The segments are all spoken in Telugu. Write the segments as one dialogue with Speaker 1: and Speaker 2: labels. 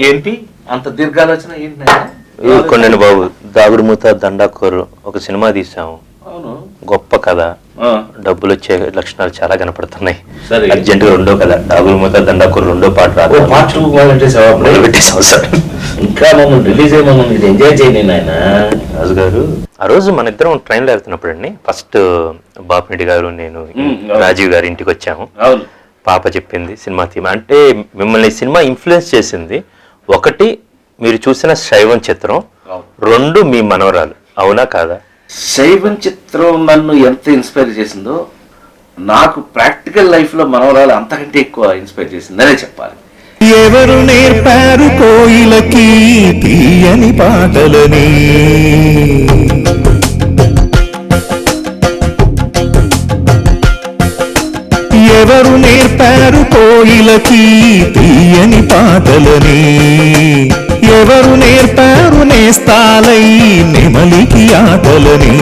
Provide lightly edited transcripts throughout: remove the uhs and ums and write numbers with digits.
Speaker 1: ఏంటి అంత దీర్ఘాలోచన ఏంటి?
Speaker 2: కొండని బాబు దాగుడు మూత దండాకోరు ఒక సినిమా తీసాము.
Speaker 1: అవును,
Speaker 2: గొప్ప కథ, డబ్బులు వచ్చే లక్షణాలు చాలా కనపడుతున్నాయి.
Speaker 1: సరే,
Speaker 2: అర్జెంట్ గా రెండో కథ దాగుడు మూత దండాకోరు రెండో పార్ట్
Speaker 1: పార్ట్ 2
Speaker 2: పెట్టేసాం సార్.
Speaker 1: ఇంకా మమ్మల్ని రిలీజ్ అయ్యి మమ్మల్ని ఇది ఎంజాయ్ చేయని ఆయన రాజు గారు.
Speaker 2: ఆ రోజు మన ఇద్దరం ట్రైన్లో వెళ్తున్నప్పుడు అండి, ఫస్ట్ బాపిరెడ్డి గారు నేను రాజీవ్ గారి ఇంటికి వచ్చాము.
Speaker 1: అవును,
Speaker 2: పాప చెప్పింది సినిమా థీమ్ అంటే మిమ్మల్ని సినిమా ఇన్ఫ్లుయెన్స్ చేసింది. ఒకటి మీరు చూసిన శైవం చిత్రం, 2 మీ మనవరాలు. అవునా కాదా?
Speaker 1: శైవం చిత్రం నన్ను ఎంత ఇన్స్పైర్ చేసిందో నాకు ప్రాక్టికల్ లైఫ్ లో మనవరాలు అంతకంటే ఎక్కువ ఇన్స్పైర్ చేసిందనే చెప్పాలి.
Speaker 3: ఎవరు నేర్పారు కోయిలకి తీయని పాటలని, ఎవరు నేర్పారు కోయిలకి తీయని పాటలని, ఎవరు నేర్పారు నేస్తాలై నెమలికి ఆటలని,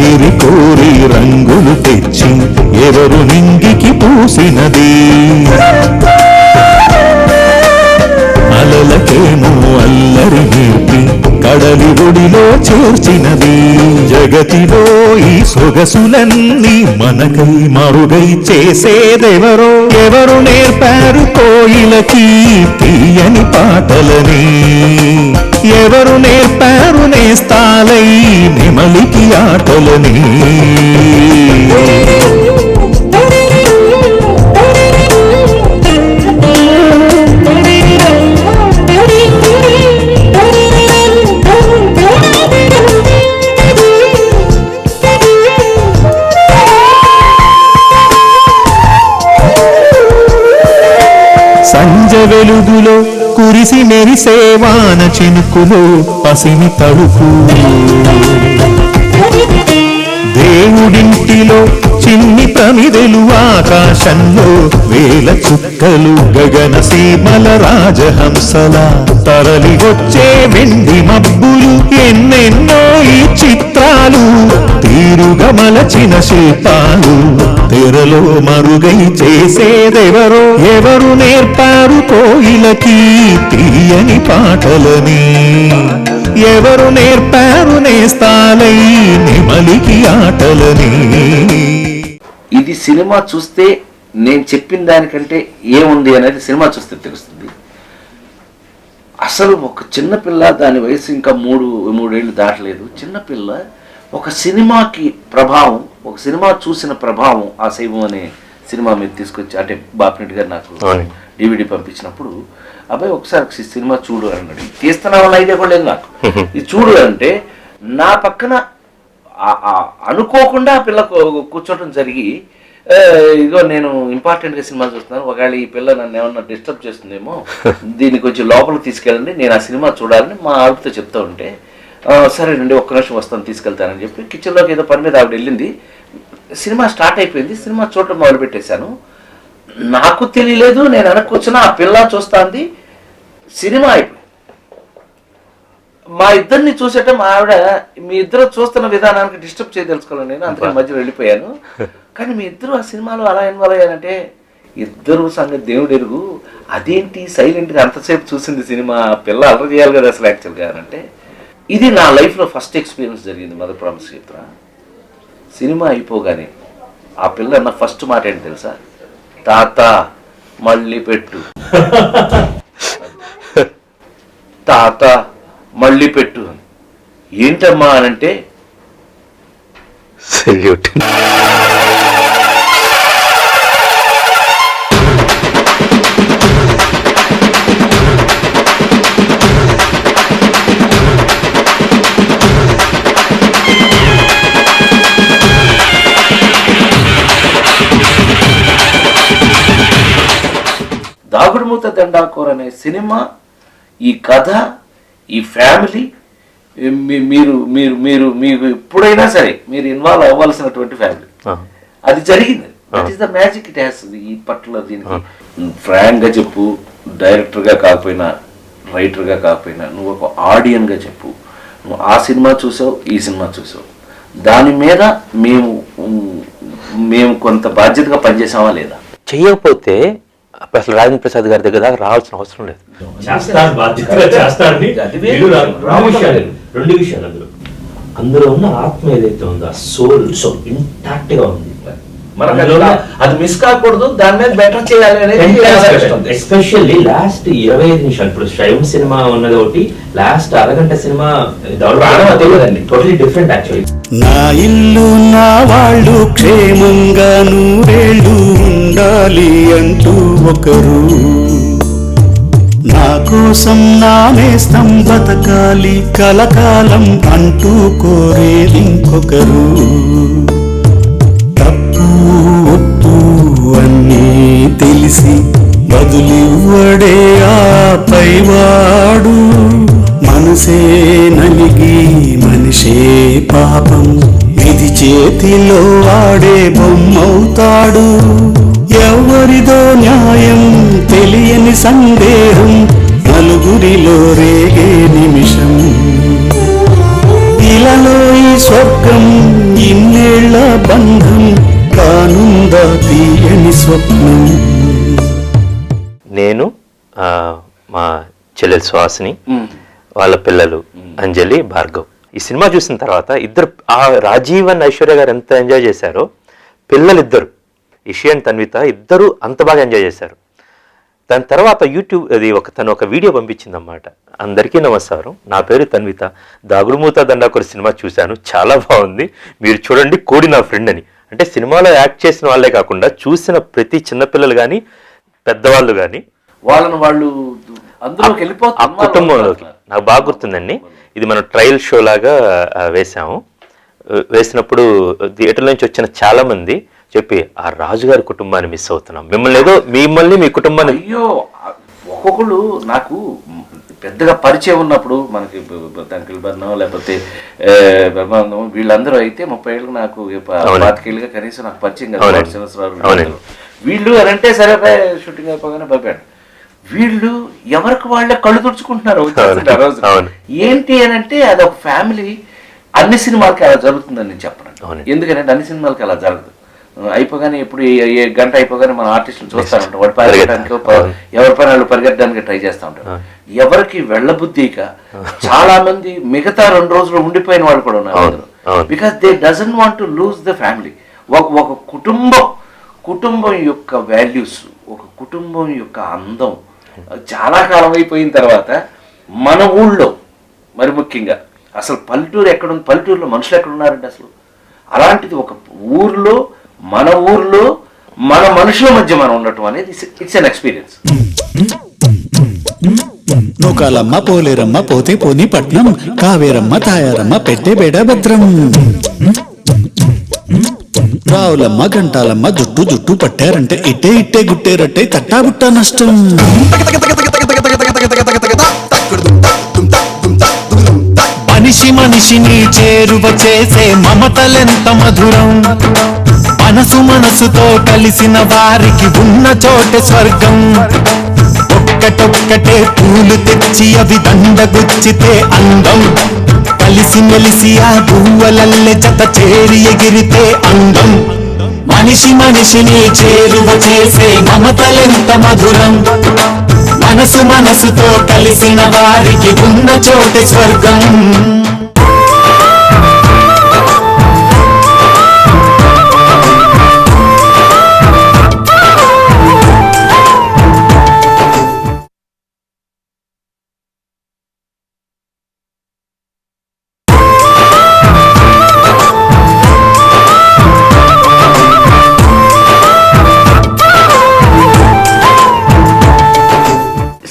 Speaker 3: ఏరి కోరి రంగులు తెచ్చి ఎవరు నింగికి పూసినది, అలలకేమో అల్లరి నేర్పి కడలి ఒడిలో చేర్చినది, జగతిలో ఈ సొగసులన్నీ మనకై మరుగై చేసేదెవరో, ఎవరు నేర్పారు కోయిలకి తీయని పాటలని, ఎవరు నేర్పారు నేస్తాలై నెమలికి ఆటలని. సంజ వెలుగులో కురిసి మెరిసే వాన చినుకులో పసిమి తడుపు, దేవుడింటిలో చిన్ని ప్రమిదెలు ఆకాశంలో వేల చుక్కలు, గగన సీమల రాజహంసల తరలి వచ్చే వెండి మబ్బులు, ఎన్నెన్నో ఈ చిత్రాలు తీరుగా మలచిన శిల్పాలు, తెరలో మరుగై చేసేదెవరో, ఎవరు నేర్పారు కోయిలకి తీయని పాటలని, ఎవరు నేర్పారు నేస్తాలై నెమలికి ఆటలని.
Speaker 1: ఇది సినిమా చూస్తే నేను చెప్పిన దానికంటే ఏముంది అనేది సినిమా చూస్తే తెలుస్తుంది. అసలు ఒక చిన్నపిల్ల, దాని వయసు ఇంకా 3 దాటలేదు, చిన్నపిల్ల ఒక సినిమాకి ప్రభావం, ఒక సినిమా చూసిన ప్రభావం ఆ శైవం అనే సినిమా మీద తీసుకొచ్చి, అంటే బాపిరెడ్డి గారు నాకు DVD పంపించినప్పుడు, అబ్బాయి ఒకసారి సినిమా చూడు అన్నాడు. తీస్తున్నామన్న ఐడియా కూడా లేదు నాకు. ఇది చూడు అంటే నా పక్కన అనుకోకుండా ఆ పిల్ల కూర్చోవడం జరిగి, ఇదిగో నేను ఇంపార్టెంట్గా సినిమా చూస్తున్నాను, ఒకవేళ ఈ పిల్ల నన్ను ఏమన్నా డిస్టర్బ్ చేస్తుందేమో, దీన్ని కొంచెం లోపలికి తీసుకెళ్ళండి, నేను ఆ సినిమా చూడాలని మా ఆవిడతో చెప్తా ఉంటే, సరేనండి ఒక్క నిమిషం వస్తాను తీసుకెళ్తానని చెప్పి కిచెన్లోకి ఏదో పని మీద ఆవిడ వెళ్ళింది. సినిమా స్టార్ట్ అయిపోయింది, సినిమా చూడటం మొదలుపెట్టేశాను. నాకు తెలియలేదు, నేను వెనక్కి వచ్చిన ఆ పిల్ల చూస్తాంది. సినిమా అయిపోయింది. మా ఇద్దరిని చూసేట మా ఆవిడ, మీ ఇద్దరు చూస్తున్న విధానానికి డిస్టర్బ్ చేయదలుచుకోవాలి నేను, అందుకే మధ్యలో వెళ్ళిపోయాను. కానీ మీ ఇద్దరు ఆ సినిమాలో అలా ఇన్వాల్వ్ అయ్యారంటే, ఇద్దరు సంగతి దేవుడు ఎరుగు, అదేంటి సైలెంట్గా అంతసేపు చూసింది సినిమా, పిల్ల అలర్ చేయాలి కదా అసలు యాక్చువల్గా అంటే. ఇది నా లైఫ్లో ఫస్ట్ ఎక్స్పీరియన్స్ జరిగింది మదర్ ప్రామిస్ చిత్ర. సినిమా అయిపోగానే ఆ పిల్ల అన్న ఫస్ట్ మాట ఏంటి తెలుసా? తాత మళ్ళీ పెట్టు, తాత మళ్ళీ పెట్టు. ఏంటమ్మా అనంటే
Speaker 2: సెల్యూట్.
Speaker 1: దాగుడు మూత దండాకోర్ అనే సినిమా, ఈ కథ, ఈ ఫ్యామిలీ, మీరు మీరు మీరు మీకు ఎప్పుడైనా సరే మీరు ఇన్వాల్వ్ అవ్వాల్సినటువంటి ఫ్యామిలీ, అది జరిగింది. That is the magic it has. ఈ పర్టికులర్ దీనికి ఫ్రాంక్గా చెప్పు, డైరెక్టర్గా కాకపోయినా, రైటర్గా కాకపోయినా, నువ్వు ఒక ఆడియన్గా చెప్పు, నువ్వు ఆ సినిమా చూసావు, ఈ సినిమా చూసావు, దాని మీద మేము కొంత బాధ్యతగా పనిచేసామా లేదా?
Speaker 2: చెయ్యకపోతే అసలు రాజేంద్ర ప్రసాద్ గారి దగ్గర దాకా రావాల్సిన అవసరం లేదు. చేస్తాను, బాధ్యతగా చేస్తానని
Speaker 1: అది వేరు.
Speaker 2: వీళ్ళు రెండు విషయాలు అందులో ఉన్న ఆత్మ ఏదైతే ఉందో ఆ సోల్ ఇంటాక్ట్ గా ఉంది.
Speaker 1: మనకు అది మిస్ కాకూడదు, దాని మీద బెటర్ చేయాలి అనేది
Speaker 2: ఎస్పెషల్లీ లాస్ట్ 25 నిమిషాలు. ఇప్పుడు శైవం సినిమా ఉన్నది ఒకటి, లాస్ట్ అరగంట సినిమా తెలియదండి, టోటలీ డిఫరెంట్ యాక్చువల్లీ.
Speaker 3: నా ఇల్లు నా వాళ్ళు క్షేమంగా నూరేళ్ళు ఉండాలి అంటూ ఒకరు, నా కోసం నా నేస్తం బతకాలి కలకాలం అంటూ కోరేది ఇంకొకరు. తప్పు ఒప్పు అన్నీ తెలిసి బదులివ్వడే ఆ పైవాడు, మనసే నలిగి మనిషే పాపం విధి చేతిలో ఆడే బొమ్మవుతాడు. ఎవరిదో న్యాయం తెలియని సందేహం నలుగురిలో రేగే నిమిషం, ఇలాలో ఈ స్వర్గం ఇన్నేళ్ల బంధం కానుందా తీయని స్వప్నం.
Speaker 2: నేను మా చెల్లెలు సుహాసిని, వాళ్ళ పిల్లలు అంజలి, భార్గవ్. ఈ సినిమా చూసిన తర్వాత ఇద్దరు, ఆ రాజీవ్ అండ్ ఐశ్వర్య గారు ఎంత ఎంజాయ్ చేశారో, పిల్లలిద్దరు ఇషి అండ్ తన్విత ఇద్దరు అంత బాగా ఎంజాయ్ చేశారు. దాని తర్వాత యూట్యూబ్ తను ఒక వీడియో పంపించింది అన్నమాట. అందరికీ నమస్కారం, నా పేరు తన్విత, దాగుడుమూత దండాకుర సినిమా చూశాను, చాలా బాగుంది, మీరు చూడండి, కోడి నా ఫ్రెండ్ అని. అంటే సినిమాలో యాక్ట్ చేసిన వాళ్ళే కాకుండా చూసిన ప్రతి చిన్నపిల్లలు కానీ పెద్దవాళ్ళు కానీ
Speaker 1: వాళ్ళు అందులోకి వెళ్ళిపోతారు,
Speaker 2: ఆ కుటుంబంలోకి. నాకు బాగా గుర్తుందండి, ఇది మనం ట్రయల్ షో లాగా వేసాము. వేసినప్పుడు థియేటర్ నుంచి వచ్చిన చాలా మంది చెప్పి, ఆ రాజుగారి కుటుంబాన్ని మిస్ అవుతున్నాం, మిమ్మల్ని మీ కుటుంబాన్ని.
Speaker 1: అయ్యో, ఒక్కొక్కళ్ళు నాకు పెద్దగా పరిచయం ఉన్నప్పుడు, మనకి తంకిల్ బర్ణం లేకపోతే బ్రహ్మానందం వీళ్ళందరూ అయితే 30 ఏళ్ళకి, నాకు 25 ఏళ్ళుగా కనీసం నాకు పరిచయం కదా. వీళ్ళు అనంటే సరే షూటింగ్ అయిపోగానే భయపడ్డాడు. వీళ్ళు ఎవరికి వాళ్ళే కళ్ళు తుడుచుకుంటున్నారు. ఏంటి అని అంటే అది ఒక ఫ్యామిలీ. అన్ని సినిమాలకి అలా జరుగుతుందని నేను చెప్పను, ఎందుకంటే అన్ని సినిమాలకి అలా జరగదు. అయిపోగానే ఇప్పుడు ఏ గంట అయిపోగానే మన ఆర్టిస్టులు చూస్తూ ఉంటాం, వాడు పరిగెట్టడానికి ఎవరి పని వాళ్ళు పరిగెట్టడానికి ట్రై చేస్తూ ఉంటారు. ఎవరికి వెళ్ళబుద్ధిక చాలా మంది మిగతా 2 రోజులు ఉండిపోయిన వాళ్ళు కూడా ఉన్నారు. Because they doesn't want to lose the family. ఒక కుటుంబం యొక్క వాల్యూస్, ఒక కుటుంబం యొక్క అందం చాలా కాలం అయిపోయిన తర్వాత మన ఊళ్ళో మరి ముఖ్యంగా అసలు పల్లెటూరు ఎక్కడుంది, పల్లెటూరులో మనుషులు ఎక్కడ ఉన్నారంటే అసలు అలాంటిది ఒక ఊర్లో మన మనుషుల మధ్య మనం ఉండటం అనేది it's an experience.
Speaker 3: Nookalamma Poleramma పోతే పోని పట్నం, కావేరమ్మ తాయారమ్మ పెట్టే బేడ భద్రం, రావులమ్మ గంటాలమ్మ జుట్టు పట్టారంటే ఇట్టే గుట్టేరట్టే తట్టాబుట్టా నష్టం. మనిషిని చేరువ చేసే మమతలెంత మధురం, మనసుతో కలిసిన వారికి ఉన్న చోటే స్వర్గం. ఒక్కటొక్కటే పూలు తెచ్చి అవి దండగుచ్చితే అందం, కలిసి మెలిసి ఆ పువ్వులల్లె జత చేరి ఎగిరితే అందం. మనిషిని చేరువ చేసే మమతలెంత మధురం, మనసుతో కలిసిన వారికి ఉన్న చోటే స్వర్గం.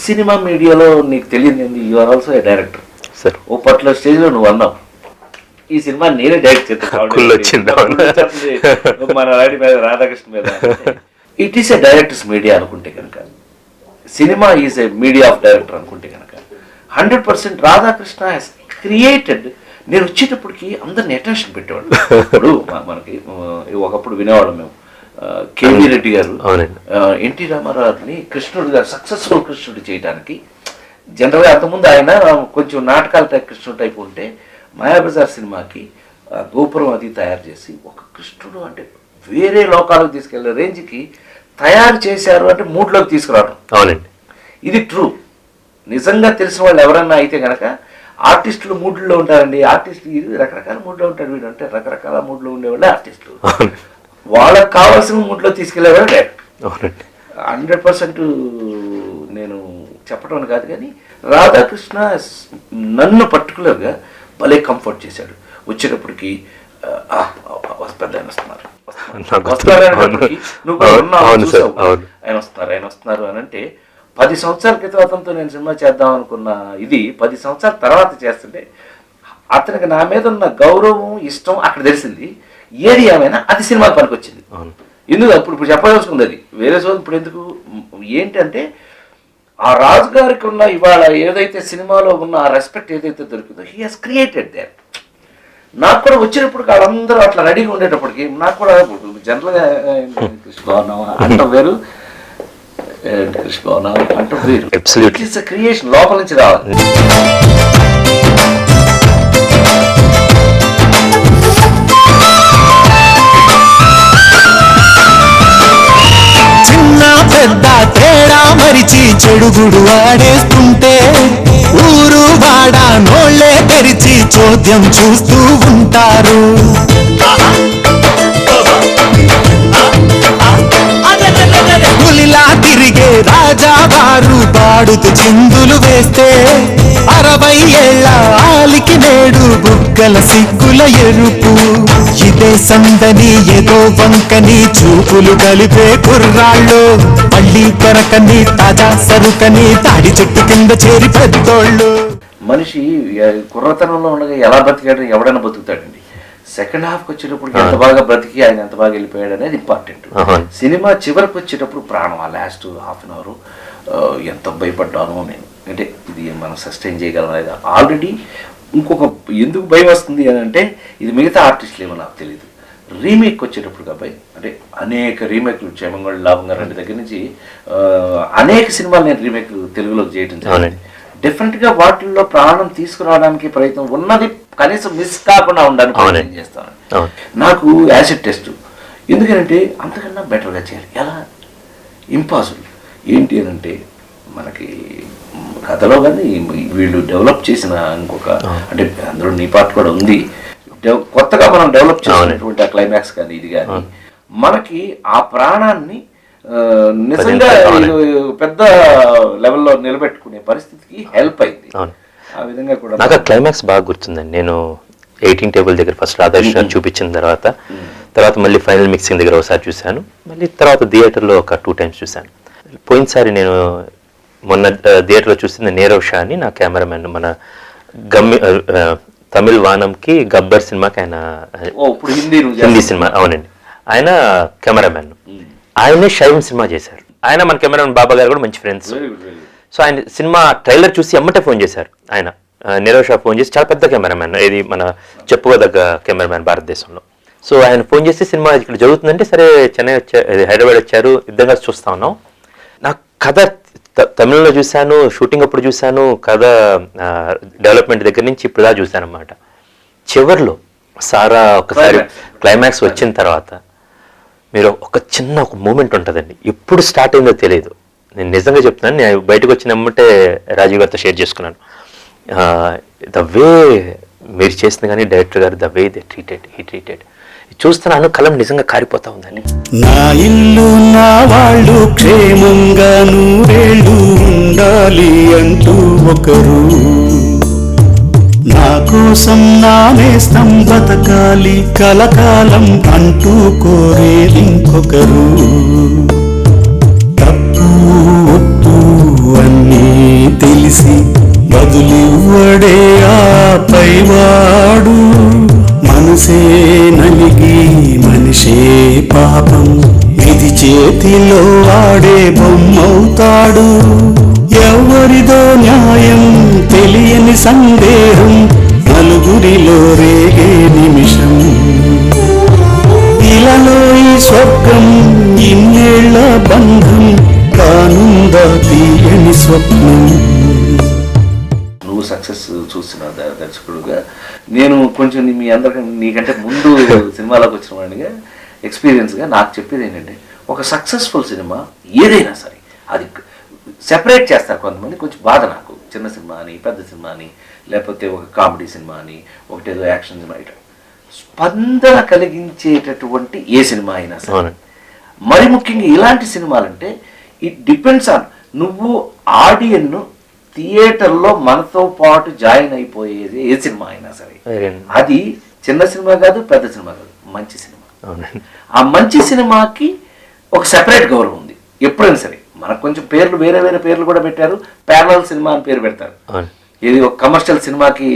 Speaker 1: సినిమా మీడియాలో నీకు తెలియదు, you are also a director.
Speaker 2: Sir,
Speaker 1: ఓ పర్టికులర్ స్టేజ్ లో నువ్వు అన్నావు, ఈ సినిమా నేనే డైరెక్ట్ చేస్తాను మన రాడి మీద, రాధాకృష్ణ మీద. It is a directors media అనుకుంటే కనుక, cinema is a media of director అనుకుంటే కనుక 100% రాధాకృష్ణ హెస్ క్రియేటెడ్. నేను వచ్చేటప్పటికి అందరిని అటెన్షన్ పెట్టేవాడు. ఇప్పుడు మనకి ఒకప్పుడు వినేవాళ్ళం మేము, కేవీ రెడ్డి గారు ఎన్టీ రామారావుని కృష్ణుడిగా సక్సెస్ఫుల్ కృష్ణుడు చేయడానికి, జనరల్గా అంతకుముందు ఆయన కొంచెం నాటకాల టైప్ కృష్ణుడు టైప్ ఉంటే, మాయాబజార్ సినిమాకి గోపురం అది తయారు చేసి ఒక కృష్ణుడు అంటే వేరే లోకాలకు తీసుకెళ్లే రేంజ్కి తయారు చేశారు. అంటే మూడ్లోకి తీసుకురావడం.
Speaker 2: అవునండి,
Speaker 1: ఇది ట్రూ. నిజంగా తెలిసిన వాళ్ళు ఎవరన్నా అయితే కనుక ఆర్టిస్టులు మూడ్లో ఉంటారండి. ఆర్టిస్టులు రకరకాల మూడ్లో ఉంటారు, వీడు అంటే రకరకాల మూడ్లో ఉండేవాళ్ళే ఆర్టిస్టులు. వాళ్ళకి కావాల్సిన మూడ్లో తీసుకెళ్లేవాడు డైరెక్టర్. 100% నేను చెప్పడం కాదు, కానీ రాధాకృష్ణ నన్ను పర్టికులర్గా భలే కంఫర్ట్ చేశాడు. వచ్చేటప్పటికి పెద్ద ఆయన వస్తున్నారు నువ్వు ఆయన వస్తున్నారు అని అంటే 10 సంవత్సరాల క్రితం అతనితో నేను సినిమా చేద్దాం అనుకున్న ఇది 10 సంవత్సరాల తర్వాత చేస్తుంటే అతనికి నా మీద ఉన్న గౌరవం, ఇష్టం అక్కడ తెలిసింది. ఏది ఏమైనా అది సినిమాకి పనికొచ్చింది. ఎందుకు ఇప్పుడు చెప్పదలుచుకుంది అది వేరే చోటు. ఇప్పుడు ఎందుకు ఏంటంటే ఆ రాజు గారికి ఉన్న ఇవాళ ఏదైతే సినిమాలో ఉన్న ఆ రెస్పెక్ట్ ఏదైతే దొరికిందో హీ హాస్ క్రియేటెడ్ దేర్. నాకు కూడా వచ్చినప్పుడు వాళ్ళందరూ అట్లా రెడీగా ఉండేటప్పటికి నాకు కూడా జనరల్గా కృష్ణ అంటాం వేరు, కృష్ణ అంటాం వేరు. ఇట్స్ క్రియేషన్ లోపల నుంచి రావాలి.
Speaker 3: చిన్న పెద్ద తేడా మరిచి చెడుగుడు ఆడేస్తుంటే ఊరు వాడ నోళ్ళే తెరిచి చోద్యం చూస్తూ ఉంటారు. పులిలా తిరిగే రాజావారు పాడుతూ చిందులు వేస్తే 60 ఏళ్ళ ఆలికి నేడు బుగ్గల సిగ్గుల ఎరుపు. ఇదే సందని ఏదో వంకని చూపులు కలిపే కుర్రాళ్ళు, మళ్ళీ కొరకని తాజా సరుకని తాడి చెట్టు కింద చేరి పెద్దోళ్ళు.
Speaker 1: మనిషి కుర్రతనంలో ఉండగా ఎలా బ్రతికాడు ఎవడైనా బతుకుతాడండి. సెకండ్ హాఫ్కి వచ్చేటప్పుడు ఎంత బాగా బ్రతికి ఆయన ఎంత బాగా వెళ్ళిపోయాడు అనేది ఇంపార్టెంట్. సినిమా చివరికి వచ్చేటప్పుడు ప్రాణం ఆ లాస్ట్ హాఫ్ అన్ అవర్ ఎంత భయపడ్డాను నేను. అంటే ఇది మనం సస్టైన్ చేయగలం అనేది ఆల్రెడీ. ఇంకొక ఎందుకు భయం వస్తుంది అని అంటే ఇది మిగతా ఆర్టిస్టులు ఏమో నాకు తెలియదు. రీమేక్ వచ్చేటప్పుడు అబ్బాయి అంటే అనేక రీమేక్లు క్షేమంగా లాభంగా రెండు దగ్గర నుంచి అనేక సినిమాలు నేను రీమేక్ తెలుగులోకి చేయడం జరిగింది. డెఫినెట్గా వాటిల్లో ప్రాణం తీసుకురావడానికి ప్రయత్నం ఉన్నది, కనీసం మిస్ కాకుండా ఉండడానికి ప్రయత్నం చేస్తాను. నాకు యాసిడ్ టెస్ట్ ఎందుకంటే అంతకన్నా బెటర్గా చేయాలి. ఎలా ఇంపాసిబుల్. ఏంటి అని అంటే మనకి కథలో కానీ వీళ్ళు డెవలప్ చేసిన ఇంకొక అంటే అందులో నీ పార్ట్ కూడా ఉంది. కొత్తగా మనం డెవలప్ చేసినటువంటి ఆ క్లైమాక్స్ కానీ ఇది కానీ మనకి ఆ ప్రాణాన్ని నిజంగా పెద్ద లెవెల్లో నిలబెట్టుకునే పరిస్థితికి హెల్ప్ అయింది. ఆ విధంగా కూడా
Speaker 2: నాకు క్లైమాక్స్ బాగా గుర్తుందండి. నేను 18 టేబుల్ దగ్గర ఫస్ట్ రాధాకృష్ణ చూపించిన తర్వాత మళ్ళీ ఫైనల్ మిక్సింగ్ దగ్గర ఒకసారి చూశాను, మళ్ళీ తర్వాత థియేటర్లో ఒక 2 times చూశాను. పోయినసారి నేను మొన్న థియేటర్లో చూసింది నీరవ్ షా అని నా కెమెరామెన్, మన తమిళ్ వానంకి గబ్బర్ సినిమాకి ఆయన హిందీ సినిమా అవునండి ఆయన కెమెరామెన్. ఆయనే శైవం సినిమా చేశారు. ఆయన మన కెమెరామెన్ బాబా గారు కూడా మంచి ఫ్రెండ్స్. సో ఆయన సినిమా ట్రైలర్ చూసి ఎమ్మటే ఫోన్ చేశారు. ఆయన నీరవ్ షా ఫోన్ చేసి, చాలా పెద్ద కెమెరామెన్, ఇది మన చెప్పుకోదగ్గ కెమెరామెన్ భారతదేశంలో. సో ఆయన ఫోన్ చేసి సినిమా ఇక్కడ జరుగుతుందంటే సరే చెన్నై హైదరాబాద్ వచ్చారు, ఇద్దరు కలిసి చూస్తా ఉన్నాం. నాకు కథ తమిళంలో చూశాను, షూటింగ్ అప్పుడు చూశాను, కథ డెవలప్మెంట్ దగ్గర నుంచి ఇప్పుడు దా చూశాను అన్నమాట. చివరిలో సారా ఒకసారి క్లైమాక్స్ వచ్చిన తర్వాత మీరు ఒక చిన్న మూమెంట్ ఉంటుందండి, ఎప్పుడు స్టార్ట్ అయిందో తెలియదు. నేను నిజంగా చెప్తున్నాను, నేను బయటకు వచ్చినమ్మంటే రాజీవ్ గారితో షేర్ చేసుకున్నాను. ద వే మీరు చేసింది కానీ డైరెక్టర్ గారు ద వే దే ట్రీటెడ్ చూస్తున్నాను, కలం నిజంగా కారిపోతా ఉందండి.
Speaker 3: నా ఇల్లు నా వాళ్ళు క్షేమంగా నూరేళ్ళు ఉండాలి అంటూ ఒకరు, నా కోసం నా నేస్తం బతకాలి కలకాలం అంటూ కోరేది ఇంకొకరు. తప్పు ఒప్పు అన్నీ తెలిసి బదులివ్వడే ఆ పైవాడు, మనసే నలిగి మనిషే పాపం విధి చేతిలో ఆడే బొమ్మవుతాడు. ఎవరిదో న్యాయం తెలియని సందేహం నలుగురిలో రేగే నిమిషం, ఇలాలో ఈ స్వర్గం ఇన్నేళ్ల బంధం కానుందా తీయని స్వప్నం.
Speaker 1: సక్సెస్ చూసిన దర్శకుడుగా నేను కొంచెం మీ అందరికంటే నీకంటే ముందు సినిమాలోకి వచ్చిన వాడిగా ఎక్స్పీరియన్స్గా నాకు చెప్పేది ఏంటంటే, ఒక సక్సెస్ఫుల్ సినిమా ఏదైనా సరే అది సెపరేట్ చేస్తారు కొంతమంది, కొంచెం బాధ నాకు చిన్న సినిమా అని, పెద్ద సినిమా అని, లేకపోతే ఒక కామెడీ సినిమా అని, ఒకటేదో యాక్షన్ సినిమా, ఇట్లా స్పందన కలిగించేటటువంటి ఏ సినిమా అయినా సరే, మరి ముఖ్యంగా ఇలాంటి సినిమాలంటే ఇట్ డిపెండ్స్ ఆన్ నువ్వు ఆడియన్ను థియేటర్లో మనతో పాటు జాయిన్ అయిపోయేది ఏ సినిమా అయినా సరే. అది చిన్న సినిమా కాదు, పెద్ద సినిమా కాదు, మంచి సినిమా. ఆ మంచి సినిమాకి ఒక సెపరేట్ గౌరవం ఉంది ఎప్పుడైనా సరే. మనకు కొంచెం పేర్లు వేరే వేరే పేర్లు కూడా పెట్టారు, ప్యారలల్ సినిమా అని పేరు పెడతారు. ఇది ఒక కమర్షియల్ సినిమాకి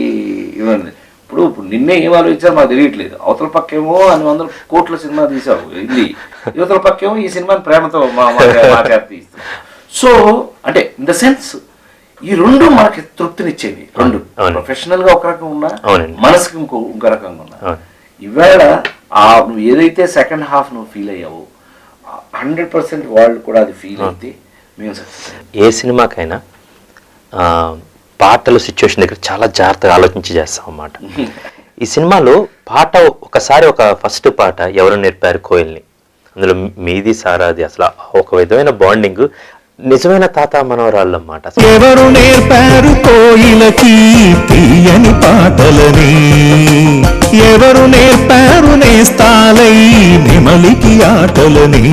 Speaker 1: ఇవ్వండి. ఇప్పుడు నిన్నే ఏం ఆలోచించారో మాకు తెలియట్లేదు. అవతల పక్కేమో 100 కోట్ల సినిమా తీసావు ఇది, యువతల పక్కేమో ఈ సినిమాని ప్రేమతో మా తీస్తాం. సో అంటే ఇన్ ద సెన్స్ ఈ రెండు మనకి తృప్తినిచ్చేవి. రెండు ప్రొఫెషనల్ గా ఒక రకంగా ఉన్నా, మనసుకి ఇంకో రకంగా ఉన్నా. ఇవాళ నువ్వు ఏదైతే సెకండ్ హాఫ్ నువ్వు ఫీల్ అయ్యావో 100% వాళ్ళు కూడా అది ఫీల్ అయితే మేము సక్సెస్.
Speaker 2: ఏ సినిమాకైనా పాటలు సిచ్యువేషన్ దగ్గర చాలా జాగ్రత్తగా ఆలోచించి చేస్తాం అన్నమాట. ఈ సినిమాలో పాట ఒకసారి ఒక ఫస్ట్ పాట ఎవరు నేర్పారు కోయిల్ని, అందులో మీది సారాది, అసలు ఒక విధమైన బాండింగ్, నిజమైన తాత మనవరాళ్ళు అన్నమాట.
Speaker 3: ఎవరు నేర్పారు కోయిలకి తీయని పాటలని, ఎవరు నేర్పారు నేస్తాలై నెమలికి ఆటలని.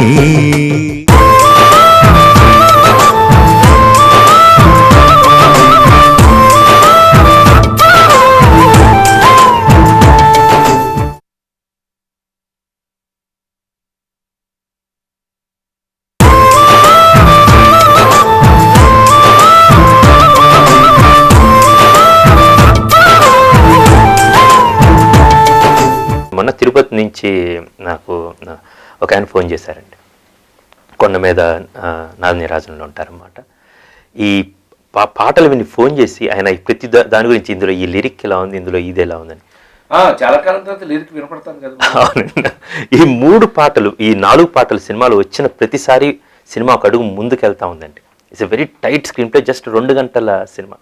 Speaker 2: మొన్న తిరుపతి నుంచి నాకు ఒక ఆయన ఫోన్ చేశారండి. కొండ మీద నాదనీరాజంలో ఉంటారన్నమాట. ఈ పాటలు విని ఫోన్ చేసి ఆయన ప్రతి దాని గురించి, ఇందులో ఈ లిరిక్ ఇలా ఉంది, ఇందులో ఇది ఎలా ఉందని.
Speaker 1: చాలా కాలం తర్వాత లిరిక్ వినపడతాను కదా.
Speaker 2: అవునండి. ఈ 3 పాటలు, ఈ 4 పాటలు సినిమాలు వచ్చిన ప్రతిసారి సినిమా ఒక అడుగు ముందుకెళ్తా ఉందండి. It's a very tight screen play, just 2 గంటల సినిమా.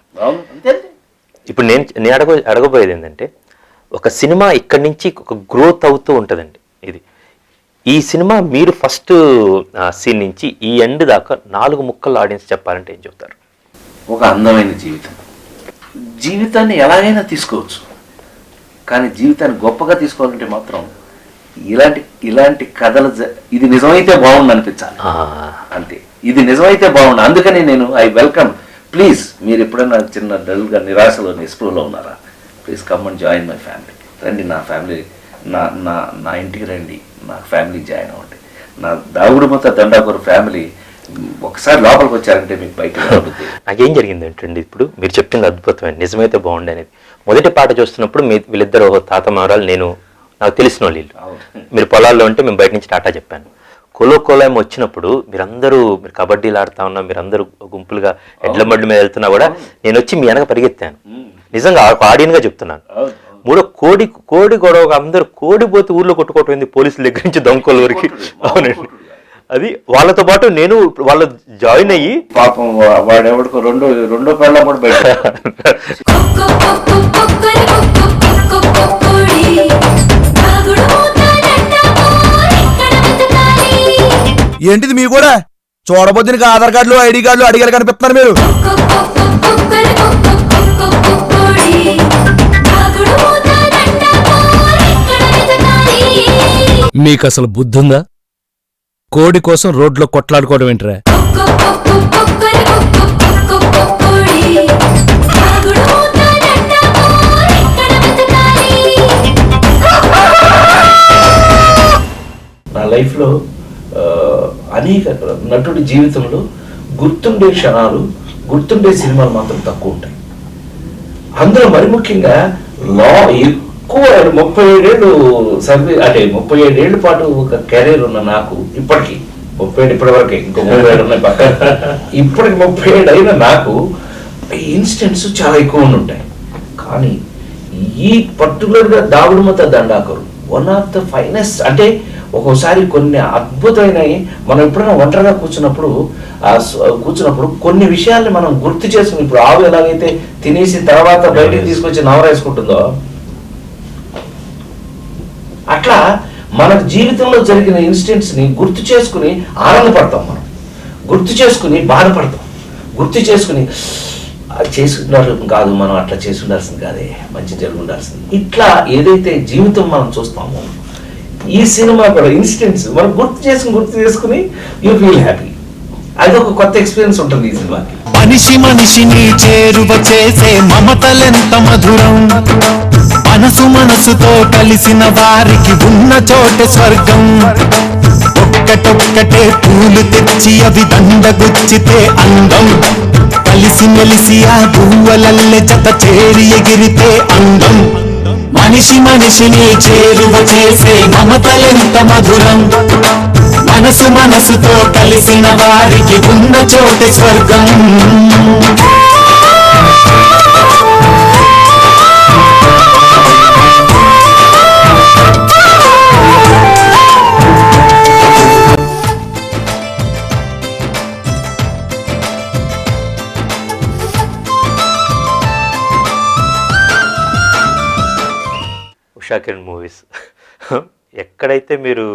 Speaker 2: ఇప్పుడు నేను అడగబోయేది ఏంటంటే, ఒక సినిమా ఇక్కడి నుంచి ఒక గ్రోత్ అవుతూ ఉంటుందండి. ఈ సినిమా మీరు ఫస్ట్ సీన్ నుంచి ఈ ఎండ్ దాకా 4 ముక్కలు ఆడియన్స్ చెప్పాలంటే ఏం చెప్తారు?
Speaker 1: ఒక అందమైన జీవితాన్ని ఎలాగైనా తీసుకోవచ్చు, కానీ జీవితాన్ని గొప్పగా తీసుకోవాలంటే మాత్రం ఇలాంటి కథలు ఇది నిజమైతే బాగుండు అనిపించాలి అంతే. ఇది నిజమైతే బాగుండు. అందుకని నేను ఐ వెల్కమ్. ప్లీజ్ మీరు ఎప్పుడైనా చిన్న డల్గా నిరాశలో నిస్పృహలో ఉన్నారా, please come and join my family. రండి, నా ఫ్యామిలీ, నా ఇంటికి రండి, నా ఫ్యామిలీ జాయిన్ అవ్వండి. నా దాగుడుమూత దండాకూరు ఫ్యామిలీ ఒకసారి లోపలికి వచ్చారంటే మీకు బయట
Speaker 2: నాకేం జరిగింది ఏంటండి, ఇప్పుడు మీరు చెప్పింది అద్భుతమైన, నిజమైతే బాగుండే అనేది. మొదటి పాట చూస్తున్నప్పుడు వీళ్ళిద్దరు తాత మనవరాలు, నాకు తెలిసిన వాళ్ళు. మీరు పొలాల్లో ఉంటే మేము బయట నుంచి టాటా చెప్పాను. కోలో వచ్చినప్పుడు మీరు కబడ్డీలు ఆడుతా ఉన్నా, మీరందరూ గుంపులుగా ఎడ్ల మడ్ల మీద వెళ్తున్నా కూడా నేను వచ్చి మీ వెనక పరిగెత్తాను. నిజంగా ఆడియన్గా చెప్తున్నాను. మూడో కోడి గొడవ, అందరూ కోడి పోతే ఊర్లో కొట్టుకోవటం పోలీసుల దగ్గర నుంచి దొంగల వరకు. అవునండి, అది వాళ్ళతో పాటు నేను వాళ్ళు జాయిన్ అయ్యి
Speaker 1: పాపం వాడెవడికో రెండో పిల్ల కూడా బయట.
Speaker 4: ఏంటిది మీ కూడా చూడబోద్దునికి ఆధార్ కార్డులు ఐడి కార్డులు అడిగారు కనిపిస్తున్నారు మీరు. మీకు అసలు బుద్ధుందా? కోడి కోసం రోడ్లో కొట్లాడుకోవడం ఏంట్రా?
Speaker 1: నా లైఫ్లో అనేక నటుడి జీవితంలో గుర్తుండే క్షణాలు, గుర్తుండే సినిమాలు మాత్రం తక్కువ ఉంటాయి. అందులో మరి ముఖ్యంగా ఎక్కువ 37 ఏళ్ళు సర్వీస్, అంటే 37 ఏళ్ళ పాటు ఒక కెరీర్ ఉన్న నాకు, ఇప్పటికి 37 ఇప్పటి వరకే, ఇంకో 37 ఉన్నాయి పక్కన, ఇప్పటికి 37 అయిన నాకు ఇన్సిడెంట్స్ చాలా ఎక్కువ ఉంటాయి. కానీ ఈ పర్టికులర్గా దాగుడుమూత దండాకరు వన్ ఆఫ్ ద ఫైనెస్ట్. అంటే ఒక్కోసారి కొన్ని అద్భుతమైనవి మనం ఎప్పుడైనా ఒంటరిగా కూర్చున్నప్పుడు కొన్ని విషయాల్ని మనం గుర్తు చేసుకుని, ఇప్పుడు ఆవు ఎలాగైతే తినేసి తర్వాత బయటికి తీసుకొచ్చి నవరేసుకుంటుందో, అట్లా మన జీవితంలో జరిగిన ఇన్సిడెంట్స్ని గుర్తు చేసుకుని ఆనందపడతాం, మనం గుర్తు చేసుకుని బాధపడతాం, గుర్తు చేసుకుని అది చేసి కాదు, మనం అట్లా చేసి ఉండాల్సింది కాదే, మంచి జరిగి ఉండాల్సింది. ఇట్లా ఏదైతే జీవితం మనం చూస్తామో ఈ సినిమా కూడా ఇన్సిడెంట్స్ మనం గుర్తు చేసుకుని యూ ఫీల్ హ్యాపీ. అది ఒక కొత్త ఎక్స్పీరియన్స్ ఉంటుంది ఈ సినిమాకి.
Speaker 3: మనిషి మనిషిని చేరువ చేసే మమతలెంత మధురం, మనసుతో కలిసిన వారికి ఉన్న చోటే స్వర్గం. ఒక్కటొక్కటే పూలు తెచ్చి అవి దండగుచ్చితే అందం, కలిసి మెలిసి ఆ గువ్వలల్లె జత చేరి ఎగిరితే అందం. మనిషి మనిషిని చేరువ చేసే మమతలెంత మధురం, మనసుతో కలిసిన వారికి ఉన్న చోటే స్వర్గం.
Speaker 2: ఉషా కిరణ్ మూవీస్ ఎక్కడైతే మీరు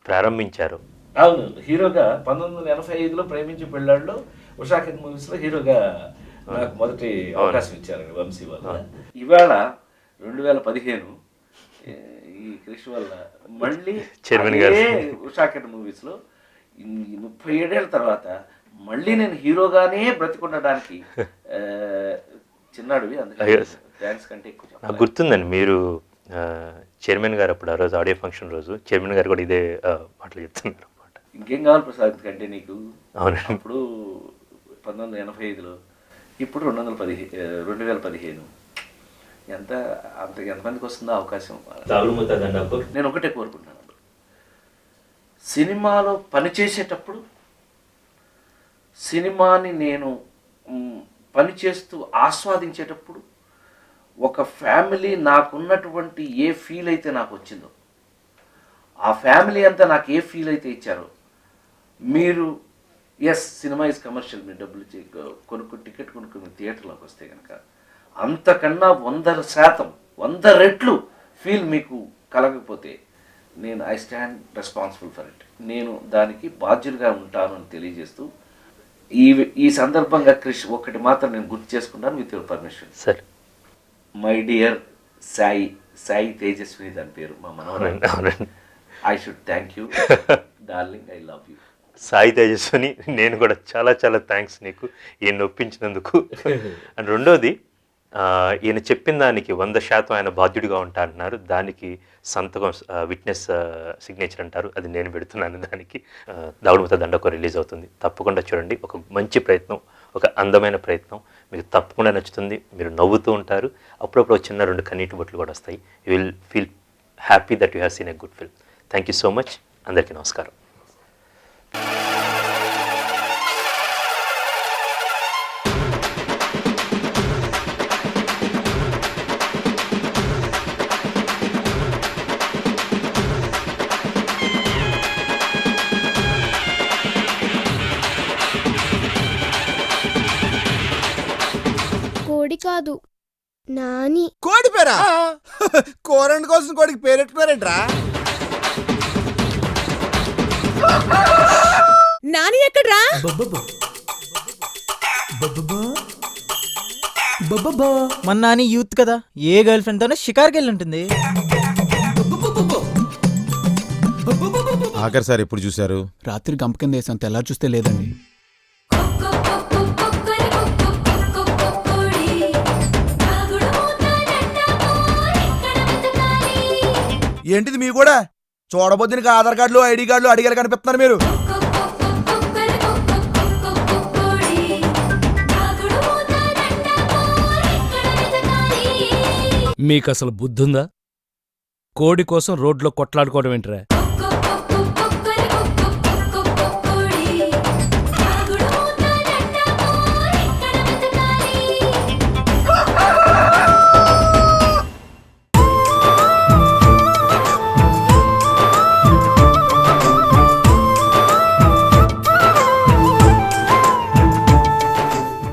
Speaker 2: ప్రారంభించారో,
Speaker 1: అవును, హీరోగా 1985లో ప్రేమించి పెళ్ళాడులో ఉషా కిరణ్ మూవీస్లో హీరోగా నాకు మొదటి అవకాశం ఇచ్చారండి వంశీ వల్ల. ఇవాళ 2015 ఈ కృషి వల్ల మళ్ళీ
Speaker 2: చైర్మన్ గారు
Speaker 1: ఉషా కిరణ్ మూవీస్లో 37 ఏళ్ళ తర్వాత మళ్ళీ నేను హీరోగానే బ్రతికుండడానికి చిన్నాడువి. అందుకే థ్యాంక్స్ కంటే ఎక్కువ
Speaker 2: నాకు గుర్తుందండి, మీరు చైర్మన్ గారు అప్పుడు ఆ రోజు ఆడియో ఫంక్షన్ రోజు చైర్మన్ గారు కూడా ఇదే మాటలు చెప్తున్నారు అనమాట.
Speaker 1: ఇంకేం కావాలి ప్రసాద్ కంటే నీకు.
Speaker 2: అవునండి.
Speaker 1: అప్పుడు 1985లో, ఇప్పుడు 2015 ఎంతమందికి వస్తుందో అవకాశం. నేను ఒకటే కోరుకుంటున్నాను, సినిమాలో పనిచేసేటప్పుడు సినిమాని నేను పనిచేస్తూ ఆస్వాదించేటప్పుడు ఒక ఫ్యామిలీ నాకున్నటువంటి ఏ ఫీల్ అయితే నాకు వచ్చిందో, ఆ ఫ్యామిలీ అంతా నాకు ఏ ఫీల్ అయితే ఇచ్చారో, మీరు సినిమా ఇస్ కమర్షియల్, మీరు డబ్బులు టికెట్ కొనుక్కుని థియేటర్లోకి వస్తే కనుక అంతకన్నా 100% 100 రెట్లు ఫీల్ మీకు కలగకపోతే నేను I stand responsible for it, నేను దానికి బాధ్యులుగా ఉంటాను అని తెలియజేస్తూ ఈ సందర్భంగా క్రిష్ ఒకటి మాత్రం నేను గుర్తు చేసుకుంటాను with your permission.
Speaker 2: Sir,
Speaker 1: my dear Sai Tejaswini దాని పేరు, మా మనవరాలు. I should thank you darling, I love you.
Speaker 2: Sai Tejaswini, నేను కూడా చాలా చాలా థ్యాంక్స్ నీకు ఈయన ఒప్పించినందుకు. అండ్ రెండోది, ఈయన చెప్పిన దానికి 100% ఆయన బాధ్యుడిగా ఉంటా అంటున్నారు. దానికి సంతకం, విట్నెస్ సిగ్నేచర్ అంటారు, అది నేను పెడుతున్నాను. దానికి దాగుడుమూత దండకో రిలీజ్ అవుతుంది, తప్పకుండా చూడండి. ఒక మంచి ప్రయత్నం, ఒక అందమైన ప్రయత్నం, మీకు తప్పకుండా నచ్చుతుంది. మీరు నవ్వుతూ ఉంటారు, అప్పుడప్పుడు చిన్న 2 కన్నీటి బొట్లు కూడా వస్తాయి. You will feel happy that you have seen a good film. Thank you so much. అందరికీ నమస్కారం.
Speaker 5: కోడి కాదు, నాని.
Speaker 4: కోడి పేరా? కోరండి కోసం కోడికి పేరెట్టుకున్నారేంట్రా?
Speaker 6: నాని ఎక్కడ్రా?
Speaker 7: మన నాని యూత్ కదా, ఏ గర్ల్ ఫ్రెండ్ తోనే షికార్కి వెళ్ళి ఉంటుంది.
Speaker 4: ఆఖరి సార్ ఎప్పుడు చూశారు?
Speaker 3: రాత్రి గంప కింద వేసాం, తెల్లారి చూస్తే లేదండి.
Speaker 4: ఏంటిది మీ కూడా? చూడబోద్దినకి ఆధార్ కార్డులు ఐడి కార్డులు అడిగారు కనిపిస్తున్నారు మీరు.
Speaker 8: మీకసలు బుద్ధుందా? కోడి కోసం రోడ్లో కొట్లాడుకోవడం ఏంట్రా?